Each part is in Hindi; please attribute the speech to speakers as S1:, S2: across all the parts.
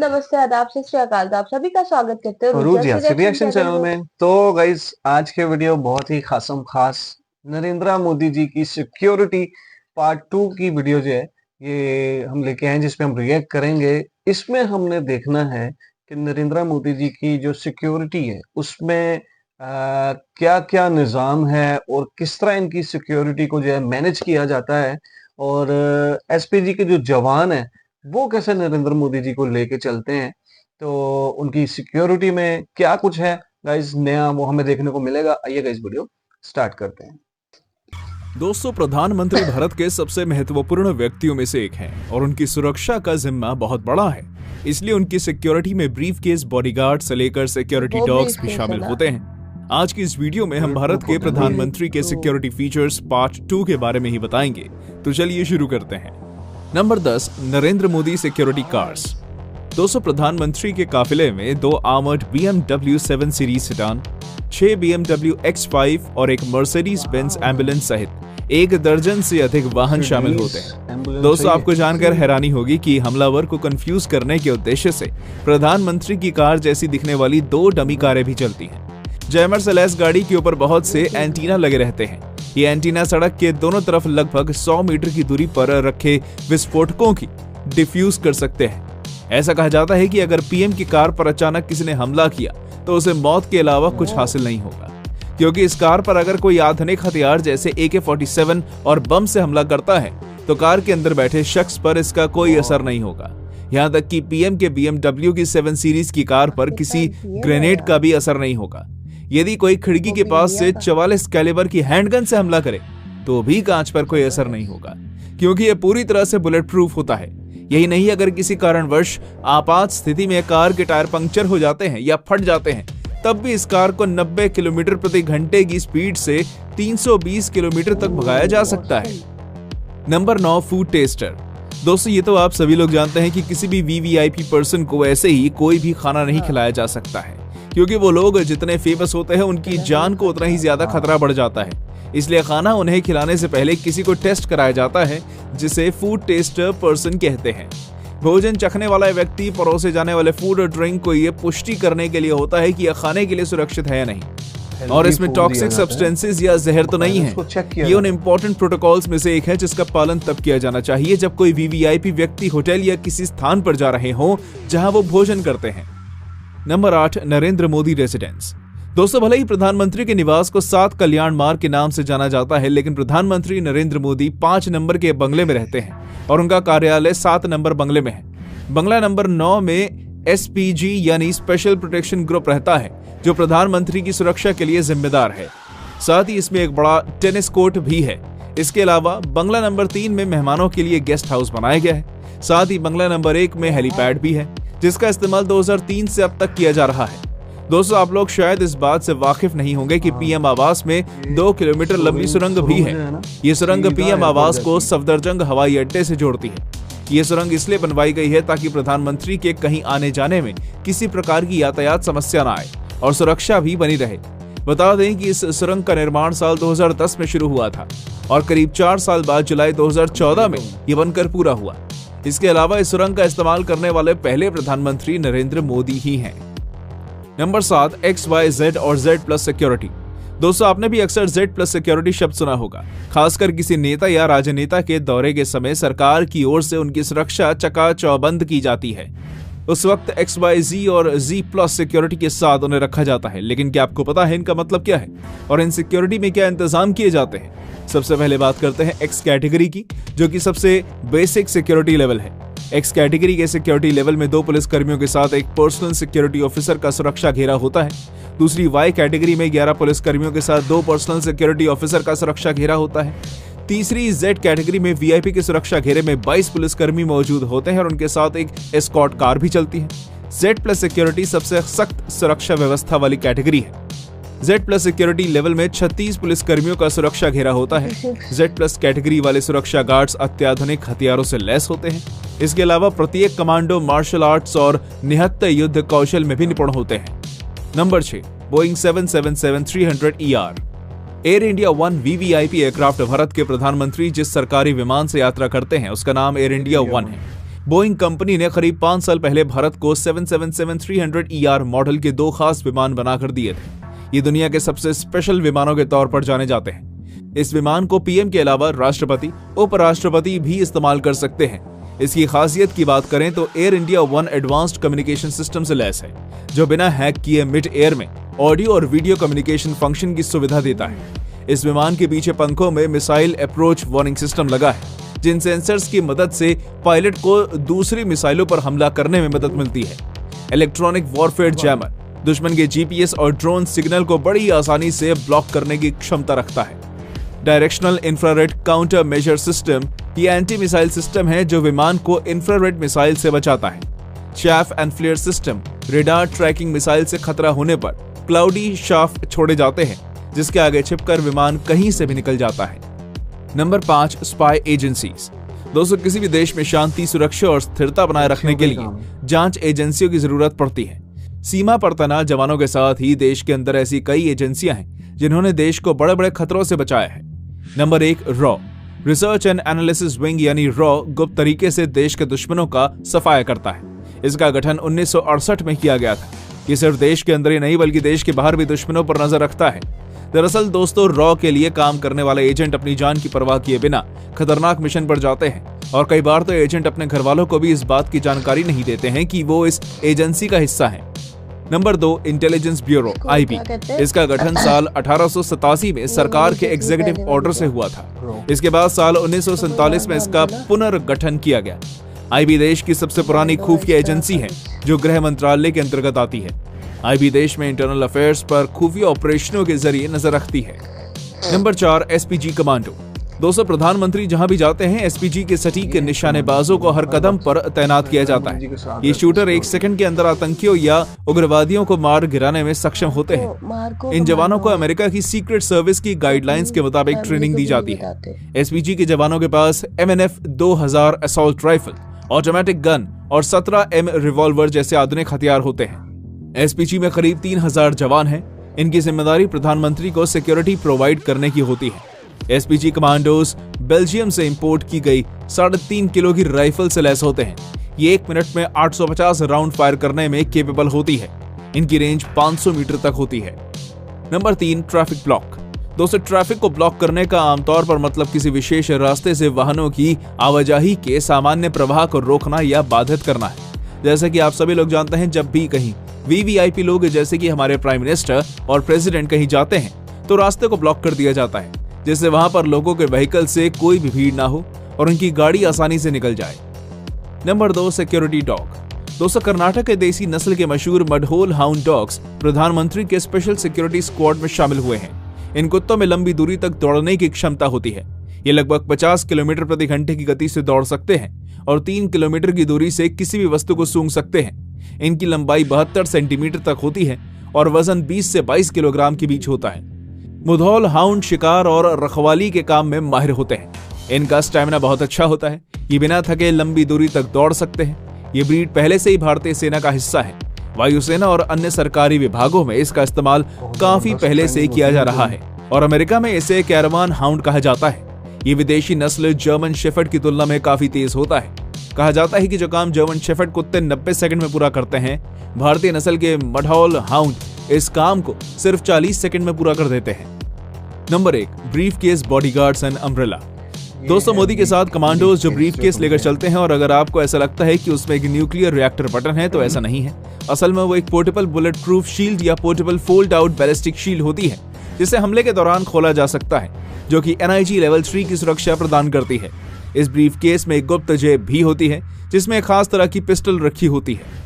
S1: नमस्ते, आदाब, सत श्री अकाल। तो आप सभी का स्वागत करते हैं
S2: रूज
S1: रूजा
S2: यासी रिएक्शन चैनल
S1: में।
S2: में। तो गाइस, आज के वीडियो बहुत ही खासम खास नरेंद्र मोदी जी की सिक्योरिटी पार्ट 2 की वीडियो जो है ये हम लेके आए हैं, जिसमें हम रिएक्ट करेंगे। इसमें हमने देखना है कि नरेंद्र मोदी जी की जो सिक्योरिटी है उसमें क्या क्या निज़ाम है और किस तरह इनकी सिक्योरिटी को जो है मैनेज किया जाता है, और एसपीजी के जो जवान है वो कैसे नरेंद्र मोदी जी को लेके चलते हैं। तो उनकी सिक्योरिटी में क्या कुछ है गाइस नया, वो हमें देखने को मिलेगा। आइए गाइस वीडियो स्टार्ट करते हैं।
S3: दोस्तों, प्रधानमंत्री भारत के सबसे महत्वपूर्ण व्यक्तियों में से एक हैं और उनकी सुरक्षा का जिम्मा बहुत बड़ा है। इसलिए उनकी सिक्योरिटी में ब्रीफ केस, बॉडीगार्ड से लेकर सिक्योरिटी डॉग्स भी शामिल होते हैं। आज की इस वीडियो में हम भारत के प्रधानमंत्री के सिक्योरिटी फीचर्स पार्ट 2 के बारे में ही बताएंगे। तो चलिए शुरू करते हैं। Number 10, Narendra Modi security cars. दोस्तों, प्रधानमंत्री के काफिले में 2 armoured BMW 7 series sedan, 6 BMW X5 और एक मर्सिडीज बेंज एम्बुलेंस सहित 1 दर्जन से अधिक वाहन शामिल होते हैं। दोस्तों, आपको जानकर हैरानी होगी कि हमलावर को कंफ्यूज करने के उद्देश्य से प्रधानमंत्री की कार जैसी दिखने वाली 2 डमी कारें भी चलती हैं। जैमर से लैस गाड़ी के ऊपर बहुत से एंटीना लगे रहते हैं। ये एंटीना सड़क के दोनों तरफ लगभग 100 मीटर की दूरी पर रखे विस्फोटकों की डिफ्यूज कर सकते हैं। ऐसा कहा जाता है कि अगर पीएम की कार पर अचानक किसी ने हमला किया तो उसे मौत के अलावा कुछ हासिल नहीं होगा, क्योंकि इस कार पर अगर कोई आधुनिक हथियार जैसे AK-47 और बम से हमला करता है तो कार के अंदर बैठे शख्स पर इसका कोई असर नहीं होगा। यहाँ तक कि पीएम के BMW की 7 सीरीज की कार पर किसी ग्रेनेड का भी असर नहीं होगा। यदि कोई खिड़की के पास से 44 कैलिबर की हैंडगन से हमला करे तो भी कांच पर कोई असर नहीं होगा, क्योंकि यह पूरी तरह से बुलेट प्रूफ होता है। यही नहीं, अगर किसी कारणवश आपात स्थिति में कार के टायर पंक्चर हो जाते हैं या फट जाते हैं, तब भी इस कार को 90 किलोमीटर प्रति घंटे की स्पीड से 320 किलोमीटर तक भगाया जा सकता है। Number 9, food tester. दोस्तों, ये तो आप सभी लोग जानते हैं कि किसी भी वीवीआईपी पर्सन को ऐसे ही कोई भी खाना नहीं खिलाया जा सकता है, क्योंकि वो लोग जितने फेमस होते हैं उनकी जान को उतना ही ज्यादा खतरा बढ़ जाता है। इसलिए खाना उन्हें खिलाने से पहले किसी को टेस्ट कराया जाता है, जिसे फूड टेस्टर पर्सन कहते हैं। भोजन चखने वाला व्यक्ति परोसे जाने वाले फूड और ड्रिंक को ये पुष्टि करने के लिए होता है कि यह खाने के लिए सुरक्षित है या नहीं, और इसमें टॉक्सिक सब्सटेंसेस या जहर तो नहीं है। ये उन इम्पोर्टेंट प्रोटोकॉल्स में से एक है जिसका पालन तब किया जाना चाहिए जब कोई वीवीआईपी व्यक्ति होटल या किसी स्थान पर जा रहे हो जहां वो भोजन करते हैं। Number 8, Narendra Modi residence. दोस्तों, भले ही प्रधानमंत्री के निवास को 7 कल्याण मार्ग के नाम से जाना जाता है, लेकिन प्रधानमंत्री नरेंद्र मोदी 5 नंबर के बंगले में रहते हैं और उनका कार्यालय 7 नंबर बंगले में है। बंगला नंबर 9 में SPG यानी स्पेशल प्रोटेक्शन ग्रुप रहता है, जो प्रधानमंत्री की सुरक्षा के लिए जिम्मेदार है। साथ ही इसमें एक बड़ा टेनिस कोर्ट भी है। इसके अलावा बंगला नंबर 3 में मेहमानों के लिए गेस्ट हाउस बनाया गया है। साथ ही बंगला नंबर 1 में हेलीपैड भी है, जिसका इस्तेमाल 2003 से अब तक किया जा रहा है। दोस्तों, आप लोग शायद इस बात से वाकिफ नहीं होंगे कि पीएम आवास में 2 किलोमीटर लंबी सुरंग भी है। ये सुरंग पीएम आवास को सफदरजंग हवाई अड्डे से जोड़ती है। ये सुरंग इसलिए बनवाई गई है ताकि प्रधानमंत्री के कहीं आने जाने में किसी प्रकार की यातायात समस्या न आए और सुरक्षा भी बनी रहे। बता दें कि इस सुरंग का निर्माण साल 2010 में शुरू हुआ था और करीब 4 साल बाद जुलाई 2014 में ये बनकर पूरा हुआ। इसके अलावा इस सुरंग का इस्तेमाल करने वाले पहले प्रधानमंत्री नरेंद्र मोदी ही हैं। नंबर 7, XYZ और Z+ सिक्योरिटी। दोस्तों, आपने भी अक्सर Z+ सिक्योरिटी शब्द सुना होगा। खासकर किसी नेता या राजनेता के दौरे के समय सरकार की ओर से उनकी सुरक्षा चकाचौबंद की जाती है। उस वक्त XYZ और Z+ सिक्योरिटी के साथ उन्हें रखा जाता है। लेकिन क्या आपको पता है इनका मतलब क्या है और इन सिक्योरिटी में क्या इंतजाम किए जाते हैं? सबसे पहले बात करते हैं X कैटेगरी की, जो कि सबसे बेसिक सिक्योरिटी लेवल है। X कैटेगरी के सिक्योरिटी लेवल में 2 पुलिस कर्मियों के साथ एक पर्सनल सिक्योरिटी ऑफिसर का सुरक्षा घेरा होता है। दूसरी Y कैटेगरी में 11 पुलिस कर्मियों के साथ 2 पर्सनल सिक्योरिटी ऑफिसर का सुरक्षा घेरा होता है। तीसरी Z कैटेगरी में VIP के सुरक्षा घेरे में 22 पुलिस कर्मी मौजूद होते हैं और उनके साथ एक एस्कॉर्ट कार भी चलती है। Z+ सिक्योरिटी सबसे सख्त सुरक्षा व्यवस्था वाली कैटेगरी है। Z+ सिक्योरिटी लेवल में 36 पुलिस कर्मियों का सुरक्षा घेरा होता है। Z+ कैटेगरी वाले सुरक्षा गार्ड्स अत्याधुनिक हथियारों से लैस होते हैं। इसके अलावा प्रत्येक कमांडो मार्शल आर्ट्स और निहत्थ युद्ध कौशल में भी निपुण होते हैं। Number 6, Boeing 777-300ER। Air India 1 VVIP aircraft Bharat के प्रधानमंत्री जिस सरकारी विमान से यात्रा करते हैं उसका नाम एयर इंडिया 1 है। बोइंग कंपनी ने करीब 5 साल पहले भारत को 777-300ER मॉडल के 2 खास विमान बनाकर दिए थे। ये दुनिया के सबसे स्पेशल विमानों के तौर पर जाने जाते हैं। इस विमान को पीएम के अलावा राष्ट्रपति, उपराष्ट्रपति भी इस्तेमाल कर सकते हैं। इसकी खासियत की बात करें तो air India one advanced communication system से लैस है, जो बिना हैक किए मिड एयर में ऑडियो और वीडियो कम्युनिकेशन फंक्शन की सुविधा देता है। इस विमान के पीछे पंखों में मिसाइल अप्रोच वार्निंग सिस्टम लगा है, जिन सेंसर्स की मदद से पायलट को दूसरी मिसाइलों पर हमला करने में मदद मिलती है। इलेक्ट्रॉनिक वॉरफेयर जैमर दुश्मन के जीपीएस और ड्रोन सिग्नल को बड़ी आसानी से ब्लॉक करने की क्षमता रखता है। Directional infrared counter measure system ये एंटी मिसाइल सिस्टम है जो विमान को इंफ्रारेड मिसाइल से बचाता है। Chaff and flare system radar tracking missile से खतरा होने पर क्लाउडी शाफ्ट छोड़े जाते हैं, जिसके आगे छिपकर विमान कहीं से भी निकल जाता है। Number 5, spy agencies. दोस्तों, किसी भी देश में शांति, सुरक्षा और स्थिरता बनाए रखने के लिए जांच एजेंसियों की जरूरत पड़ती है। सीमा पर तैनात जवानों के साथ ही देश के अंदर ऐसी कई एजेंसियां हैं जिन्होंने देश को बड़े बड़े खतरों से बचाया है। Number 1, raw research and analysis wing यानी रॉ गुप्त तरीके से देश के दुश्मनों का सफाया करता है। इसका गठन 1968 में किया गया था। ये सिर्फ देश के अंदर ही नहीं बल्कि देश के बाहर भी दुश्मनों पर नजर रखता है। दरअसल दोस्तों, रॉ के लिए काम करने वाले एजेंट अपनी जान की परवाह किए बिना खतरनाक मिशन पर जाते हैं और कई बार तो एजेंट अपने घर वालों को भी इस बात की जानकारी नहीं देते हैं कि वो इस एजेंसी का हिस्सा हैं। Number 2, intelligence bureau IB. इसका गठन साल 1887 में सरकार के एग्जीक्यूटिव ऑर्डर से हुआ था। इसके बाद साल 1947 में इसका पुनर्गठन किया गया। आईबी देश की सबसे पुरानी खुफिया एजेंसी है जो गृह मंत्रालय के अंतर्गत आती है। आईबी देश में इंटरनल अफेयर्स पर खुफिया ऑपरेशनों के जरिए नजर रखती है। Number 4, SPG commando. दोस्तों, प्रधानमंत्री जहां भी जाते हैं एसपीजी के सटीक निशानेबाजों को हर कदम पर तैनात किया जाता है। ये शूटर 1 सेकंड के अंदर आतंकियों या उग्रवादियों को मार गिराने में सक्षम होते हैं। इन जवानों को अमेरिका की सीक्रेट सर्विस की गाइडलाइंस के मुताबिक ट्रेनिंग दी जाती है। एसपीजी के जवानों के पास MNF 2000 assault rifle, automatic gun और 17M रिवॉल्वर जैसे आधुनिक हथियार होते हैं। एसपीजी में करीब 3000 जवान हैं। इनकी जिम्मेदारी प्रधानमंत्री को सिक्योरिटी प्रोवाइड करने की होती है। एसपीजी कमांडोज बेल्जियम से इंपोर्ट की गई 3.5 किलो की राइफल से लैस होते हैं। ये 1 मिनट में 850 राउंड फायर करने में केपेबल होती है। इनकी रेंज 500 मीटर तक होती है। Number 3, traffic block. दोस्तों, ट्रैफिक को ब्लॉक करने का आमतौर पर मतलब किसी विशेष रास्ते से वाहनों की आवाजाही के सामान्य प्रवाह को रोकना या बाधित करना है। जैसे कि आप सभी लोग जानते हैं, जब भी कहीं वीवीआईपी लोग जैसे कि हमारे प्राइम मिनिस्टर और प्रेसिडेंट कहीं जाते हैं तो रास्ते को ब्लॉक कर दिया जाता है, जिससे वहां पर लोगों के व्हीकल से कोई भी भीड़ ना हो और उनकी गाड़ी आसानी से निकल जाए। Number 2, security dog. दोस्तों, कर्नाटक के देसी नस्ल के मशहूर मडहोल हाउंड डॉग्स प्रधानमंत्री के स्पेशल सिक्योरिटी स्क्वाड में शामिल हुए हैं। इन कुत्तों में लंबी दूरी तक दौड़ने की क्षमता होती है। ये लगभग 50 किलोमीटर प्रति घंटे की गति से दौड़ सकते हैं और 3 किलोमीटर की दूरी से किसी भी वस्तु को सूंघ सकते हैं। इनकी लंबाई 72 सेंटीमीटर तक होती है और वजन 20 से 22 किलोग्राम के बीच होता है। मुधौल हाउंड शिकार और रखवाली के काम में माहिर होते हैं। इनका स्टैमिना बहुत अच्छा होता है। ये बिना थके लंबी दूरी तक दौड़ सकते हैं। ये ब्रीड पहले से ही भारतीय सेना का हिस्सा है। वायुसेना और अन्य सरकारी विभागों में इसका इस्तेमाल काफी पहले से किया जा रहा है और अमेरिका में इसे कैरवान हाउंड कहा जाता है। ये विदेशी नस्ल जर्मन शेफर्ड की तुलना में काफी तेज होता है। कहा जाता है कि जो काम जर्मन शेफर्ड कुत्ते 90 सेकंड में पूरा करते हैं, भारतीय नस्ल के मडहॉल हाउंड इस काम को सिर्फ 40 सेकंड में पूरा कर देते हैं। Number 1, briefcase, bodyguards and umbrella. दोस्तों, मोदी के साथ कमांडोज जो ब्रीफकेस लेकर चलते हैं और अगर आपको ऐसा लगता है कि उसमें एक न्यूक्लियर रिएक्टर बटन है तो ऐसा नहीं है। असल में वो एक पोर्टेबल बुलेट प्रूफ शील्ड या portable fold out ballistic shield होती है, जिसे हमले के दौरान खोला जा सकता है, जो कि NIG लेवल 3 की सुरक्षा प्रदान करती है। इस ब्रीफकेस में एक गुप्त जेब भी होती है जिसमें एक खास तरह की पिस्टल रखी होती है।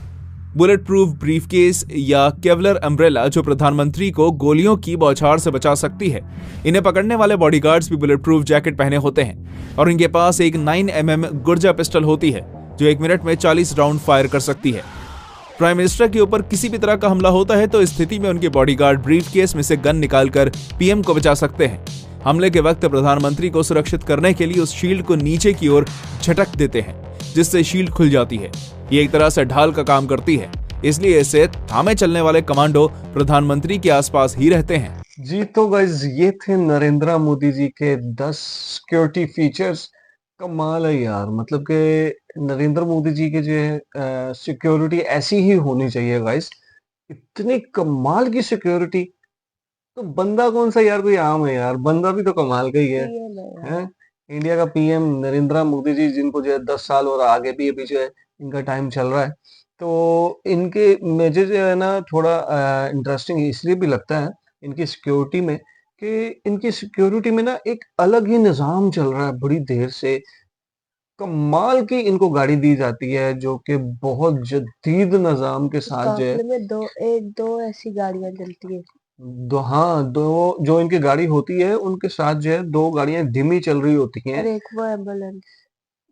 S3: बुलेट प्रूफ ब्रीफकेस या केवलर अम्ब्रेला जो प्रधानमंत्री को गोलियों की बौछार से बचा सकती है। इन्हें पकड़ने वाले बॉडीगार्ड्स भी बुलेट प्रूफ जैकेट पहने होते हैं और इनके पास एक 9mm गुर्जा पिस्टल होती है जो 1 मिनट में 40 राउंड फायर कर सकती है। प्राइम मिनिस्टर के ऊपर किसी भी तरह का हमला होता है तो इस स्थिति में उनके बॉडीगार्ड ब्रीफकेस में से गन निकालकर पीएम को बचा सकते हैं। हमले के वक्त प्रधानमंत्री को सुरक्षित करने के लिए उस शील्ड को नीचे की ओर झटक देते हैं, जिससे शील्ड खुल जाती है। ये एक तरह से ढाल का काम करती है, इसलिए इसे थामे चलने वाले कमांडो प्रधानमंत्री के आसपास ही रहते हैं।
S2: जी तो गाइस, ये थे नरेंद्र मोदी जी के 10 सिक्योरिटी फीचर्स। कमाल है यार, मतलब कि नरेंद्र मोदी जी के जो है सिक्योरिटी ऐसी ही होनी चाहिए गाइस। इतनी कमाल की सिक्योरिटी, तो बंदा कौन सा यार, कोई आम है यार, बंदा भी तो कमाल का ही है।
S1: पीएम है यार।
S2: हैं? इंडिया का पीएम नरेंद्र मोदी जी, जिनको जो है 10 साल और आगे भी अभी जो है इनका टाइम चल रहा है। तो इनके मुझे जो है ना थोड़ा इंटरेस्टिंग इसलिए भी लगता है इनकी सिक्योरिटी में, कि इनकी सिक्योरिटी में ना एक अलग ही निज़ाम चल रहा है बड़ी देर से। कमाल की इनको गाड़ी दी जाती है जो कि बहुत जदीद निज़ाम के
S1: इस
S2: साथ जो है।
S1: काफिले में दो ऐसी गाड़ियां चलती है।
S2: हाँ, 2 जो इनकी गाड़ी होती है उनके साथ जो है 2 गाड़ियाँ धीमी चल रही होती हैं।
S1: और एक वो एम्बुलेंस,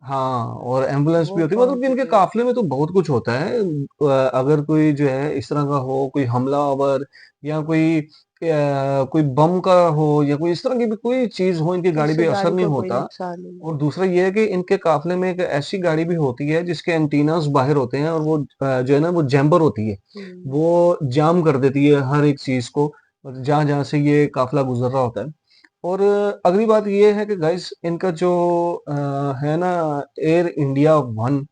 S2: हाँ, और एम्बुलेंस भी
S1: वो
S2: होती है, मतलब
S1: बहुत
S2: कि इनके
S1: बढ़िया।
S2: काफ़िले में तो बहुत कुछ होता है। अगर कोई जो है इस तरह का हो, कोई हमलावर या कोई बम का हो या कोई इस तरह की भी कोई चीज़ हो, इनकी गाड़ी पे
S1: उससे
S2: असर
S1: गाड़ी
S2: नहीं
S1: को कोई
S2: होता।
S1: नुकसान नहीं
S2: और
S1: है।
S2: दूसरा ये है कि इनके काफ़िले में एक ऐसी गाड़ी भी होती है जिसके एंटीनास बाहर होते हैं, और वो जो है ना वो जैम्पर होती है।
S1: हम्म।
S2: वो जाम कर देती है हर एक चीज़ को, जहाँ-जहाँ से ये काफ़िला गुज़र रहा होता है। और अगली बात ये है कि गाइस इनका जो अ, है ना एयर इंडिया वन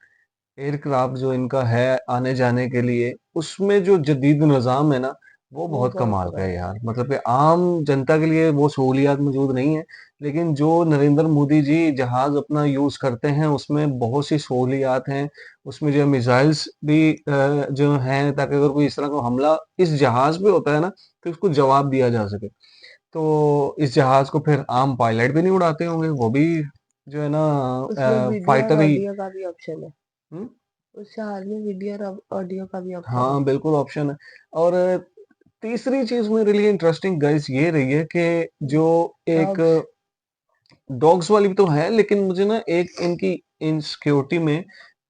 S2: एयरक्राफ्ट जो इनका है आने जाने के लिए, उसमें जो जदीद निज़ाम है ना, वो
S1: वो
S2: बहुत
S1: बहुत
S2: कमाल का है
S1: बढ़िया
S2: यार।
S1: है।
S2: मतलब कि आम जनता के लिए वो सहूलियात मौजूद नहीं है, लेकिन जो नरेंद्र मोदी जी जहाज़ अपना यूज़ करते हैं, उसमें बहुत सी सहूलियात हैं। उसमें जो है मिसाइल्स भी जो हैं, ताकि अगर कोई इस तरह का हमला इस जहाज़ पे होता है ना, तो उसको जवाब दिया जा सके। तो इस जहाज़ को फिर आम पायलट भी नहीं उड़ाते होंगे, वो भी जो है ना
S1: उसमें वीडियो और
S2: फाइटर ही।
S1: ऑडियो का भी ऑप्शन है।
S2: हुँ?
S1: उस जहाज में वीडियो और ऑडियो का भी ऑप्शन है।
S2: हाँ, बिल्कुल ऑप्शन है। और तीसरी चीज़ मेरे लिए इंटरेस्टिंग गाइस ये रही है कि जो एक
S1: डॉग्स।
S2: डॉग्स वाली भी तो है, लेकिन मुझे ना एक इनकी इनसिक्योरिटी में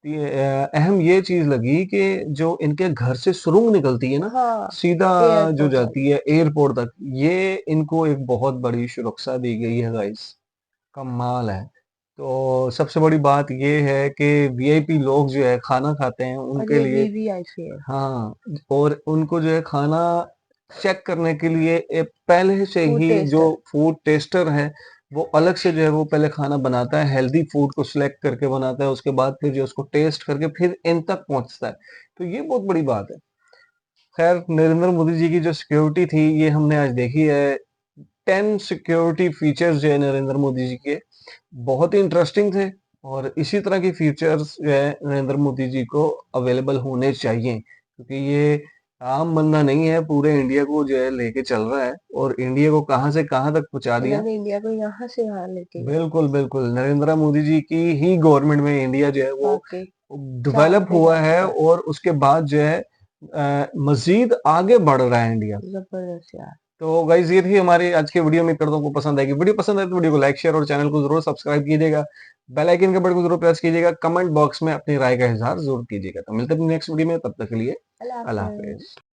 S2: ये अहम ये चीज़ लगी कि जो इनके घर से सुरंग निकलती है ना,
S1: हाँ,
S2: सीधा जो
S1: एयरपोर्ट
S2: जाती
S1: वाली।
S2: है एयरपोर्ट तक, ये इनको एक बहुत बड़ी सुरक्षा दी गई है गाइस। कमाल है। तो सबसे बड़ी बात ये है कि वीआईपी लोग जो है खाना खाते हैं
S1: और
S2: उनके
S1: ये
S2: लिए।
S1: वीवीआईपी है।
S2: हाँ, और उनको जो है खाना चेक करने के लिए पहले से
S1: फूड
S2: ही जो
S1: टेस्टर।
S2: फूड टेस्टर है, वो अलग से जो है वो पहले खाना बनाता है, हेल्दी फूड को सिलेक्ट करके बनाता है, उसके बाद फिर जो उसको टेस्ट करके फिर इन तक पहुंचता है। तो ये बहुत बड़ी बात है। खैर, नरेंद्र मोदी जी की जो सिक्योरिटी थी ये हमने आज देखी है। 10 सिक्योरिटी फीचर्स जो है नरेंद्र मोदी जी के, बहुत ही इंटरेस्टिंग थे। और इसी तरह की फीचर्स जो है नरेंद्र मोदी जी को अवेलेबल होने चाहिए, क्योंकि ये आम बंदा नहीं है, पूरे इंडिया को जो है लेके चल रहा है और इंडिया को कहां से कहां तक पहुंचा दिया।
S1: इन्होंने इंडिया को यहाँ से यहाँ लेके गए।
S2: बिल्कुल बिल्कुल, नरेंद्र मोदी जी की ही गवर्नमेंट में इंडिया जो है वो
S1: वाकई चांद
S2: डेवलप
S1: पे
S2: हुआ
S1: जा
S2: है,
S1: चुका है।
S2: और उसके बाद जो है मजीद आगे बढ़ रहा है इंडिया।
S1: जबरदस्त यार।
S2: तो गाइज ये थी हमारी आज की वीडियो। में करता हूँ आपको पसंद आएगी। वीडियो पसंद आए तो वीडियो को लाइक शेयर और चैनल को जरूर सब्सक्राइब कीजिएगा। बेल आइकन के बटन को जरूर प्रेस कीजिएगा। कमेंट बॉक्स में अपनी राय का इजहार जरूर कीजिएगा। तो मिलते हैं नेक्स्ट वीडियो में, तब तक के लिए
S1: अल्लाह
S2: अल्लाह
S1: हाफिज।
S2: हाफिज।